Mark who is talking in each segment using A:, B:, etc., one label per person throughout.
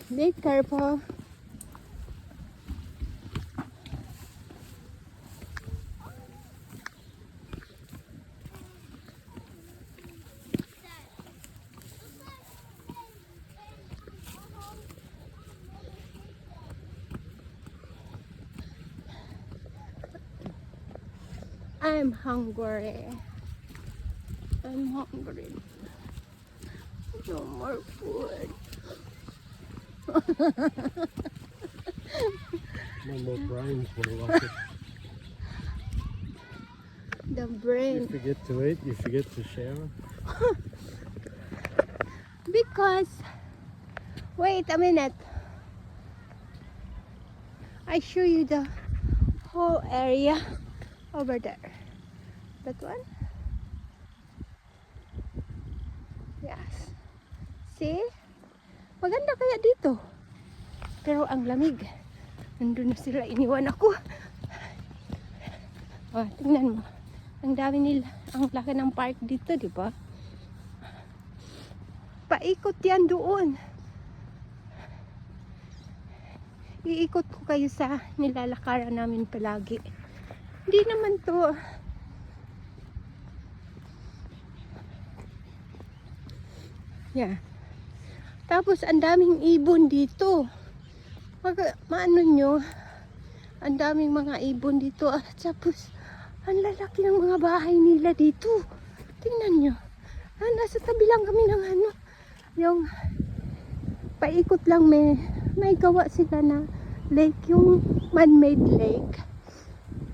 A: Be careful. I'm hungry. I'm hungry. No more food.
B: No more brains will like it.
A: The
B: You
A: brain.
B: forget to eat, you forget to shower.
A: Because, wait a minute. I show you the whole area over there. That one? Yes. See? Maganda kaya dito. Pero ang lamig. Nandun na sila, iniwan ako. Oh, tingnan mo. Ang dami nila, ang laki ng park dito, di ba? Paikot yan doon. Iikot ko kayo sa nilalakaran namin palagi. Hindi naman to. Yeah. Tapos ang daming ibon dito. Maano nyo, ang daming mga ibon dito. At tapos, ang lalaki ng mga bahay nila dito. Tingnan nyo. Nasa tabi lang kami ng ano. Yung paikot lang may gawa sila na lake, yung man-made lake.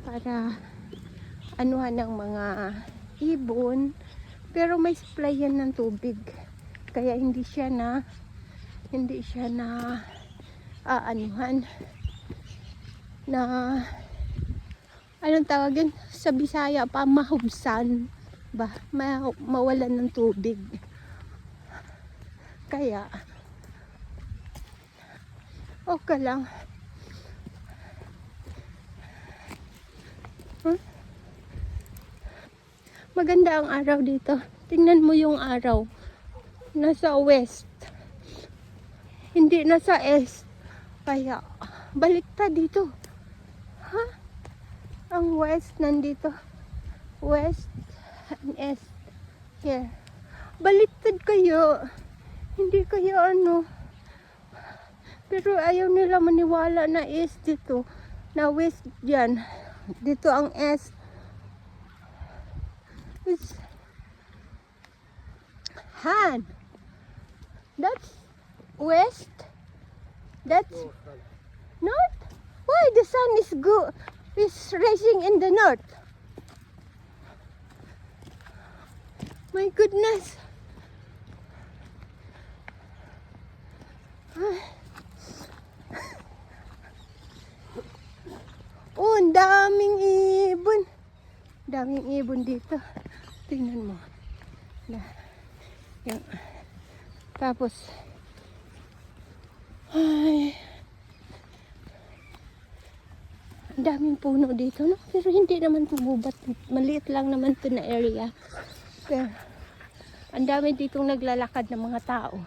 A: Para anuhan ng mga ibon. Pero may supply yan ng tubig. Kaya hindi siya na anuhan na anong tawag yun sa Bisaya pa, mahubsan ba, mawalan ng tubig. Kaya okay lang. Maganda ang araw dito. Tingnan mo yung araw. Nasa west. Hindi nasa east. Kaya, baliktad dito. Ha? Ang west nandito. West and east. Here. Baliktad kayo. Hindi kayo ano. Pero ayaw nila maniwala na east dito. Na west dyan. Dito ang east. It's Han. That's west. That's north. Why the sun is rising in the north? My goodness. Oh, ang daming ibon. Daming ibon dito. Tingnan mo. Yan. Tapos, ay, ang daming puno dito, no? Pero hindi naman tumubat. Maliit lang naman to na area. Pero, ang dami ditong naglalakad ng mga tao.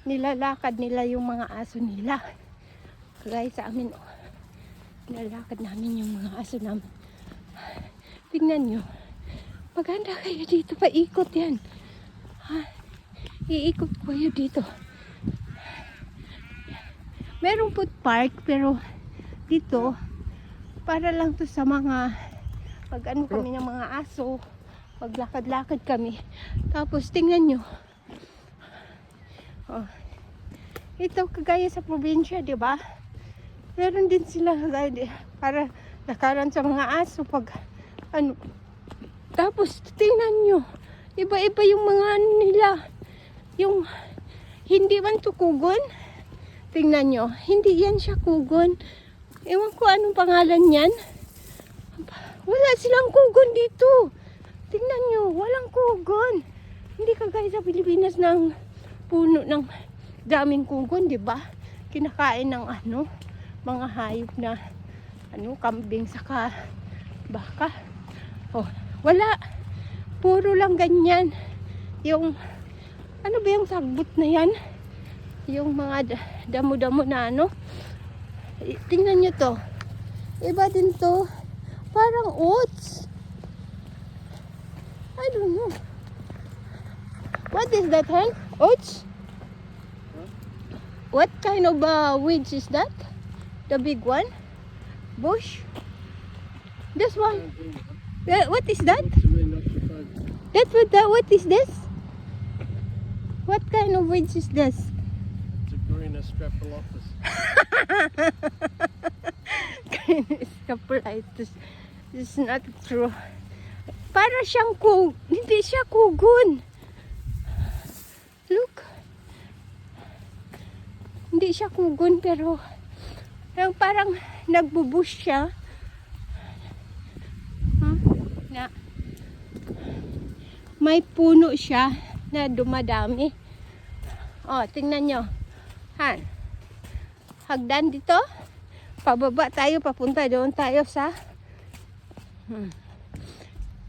A: Nilalakad nila yung mga aso nila. Kagaya sa amin, oh. Nilalakad namin yung mga aso namin. Tingnan nyo. Maganda kayo dito. Paikot yan. Ha? Iikot ko kayo dito. Merong food park, pero dito, para lang to sa mga pag-ano kami ng mga aso, maglakad-lakad kami. Tapos, tingnan nyo. Oh. Ito, kagaya sa probinsya, di ba? Meron din sila para lakaran sa mga aso pag ano. Tapos, tingnan nyo. Iba-iba yung mga nila. Yung, hindi man to kugon. Tingnan nyo. Hindi yan siya kugon. Ewan ko anong pangalan yan. Wala silang kugon dito. Tingnan nyo. Walang kugon. Hindi kagaya sa Pilipinas ng puno ng daming kugon, di ba? Kinakain ng ano, mga hayop na ano, kambing saka baka. Oh, wala. Puro lang ganyan. Yung ano ba yung sagbot na yan? yung mga damo-damo na ano. Tingnan nyo to. Iba din to. Parang oats. I don't know. What is that, hen? Oats? What kind of weeds is that? The big one? Bush? This one? What is that? What is this? What kind of weeds is this?
B: It's a green Asclepiolatus.
A: Scapulitis. This is not true. Para siyang hindi siya kugon. Look. Hindi siya kugon pero parang nagbubush siya. Na may puno siya na dumadami. Oh, tingnan nyo. Han. Hagdan dito. Pababa tayo, papunta doon tayo sa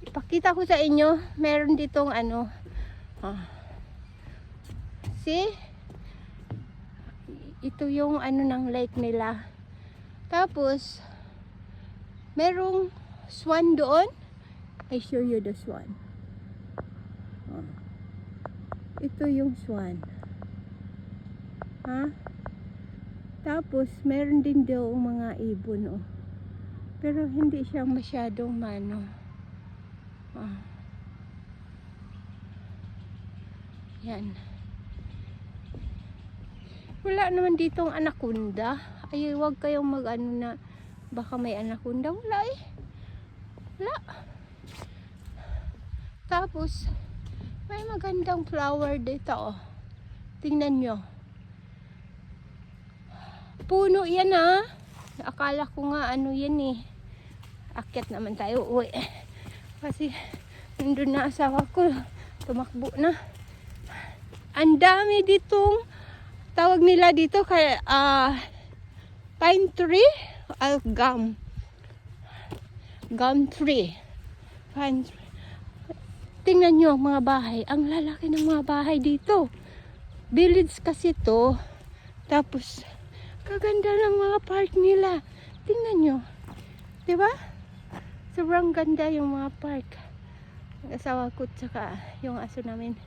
A: ipakita ko sa inyo, meron ditong ano. See? Ito yung ano ng lake nila. Tapos merong swan doon. I show you the swan. Ito yung swan. Tapos meron din daw mga ibon, pero hindi siya masyadong mano. Yan. Wala naman ditong anaconda. Ay, huwag kayong mag-ano na baka may anaconda. Wala eh. Wala. Tapos may magandang flower dito, oh. Tingnan nyo. Puno yan, Akala ko nga ano yan eh. Akyat naman tayo uwi. Kasi nandun na asawa ko. Tumakbo na. Ang dami ditong tawag nila dito kay pine tree, gum. Gum tree. Pine tree. Tingnan nyo mga bahay. Ang lalaki ng mga bahay dito. Village kasi to. Tapos kaganda ng mga park nila. Tingnan nyo. Diba? Sobrang ganda yung mga park. Ang asawa ko tsaka yung aso namin.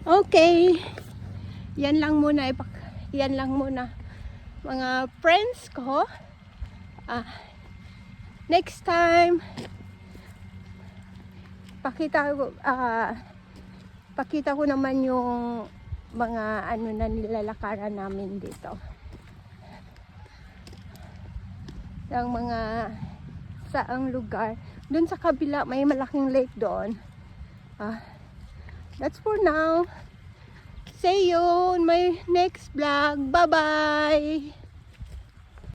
A: Okay. Yan lang muna. Yan lang muna. Mga friends ko. Next time pakita ko naman yung mga ano na nilalakaran namin dito. Yung mga saang lugar. Doon sa kabila may malaking lake doon. That's for now. See you on my next vlog. Bye bye.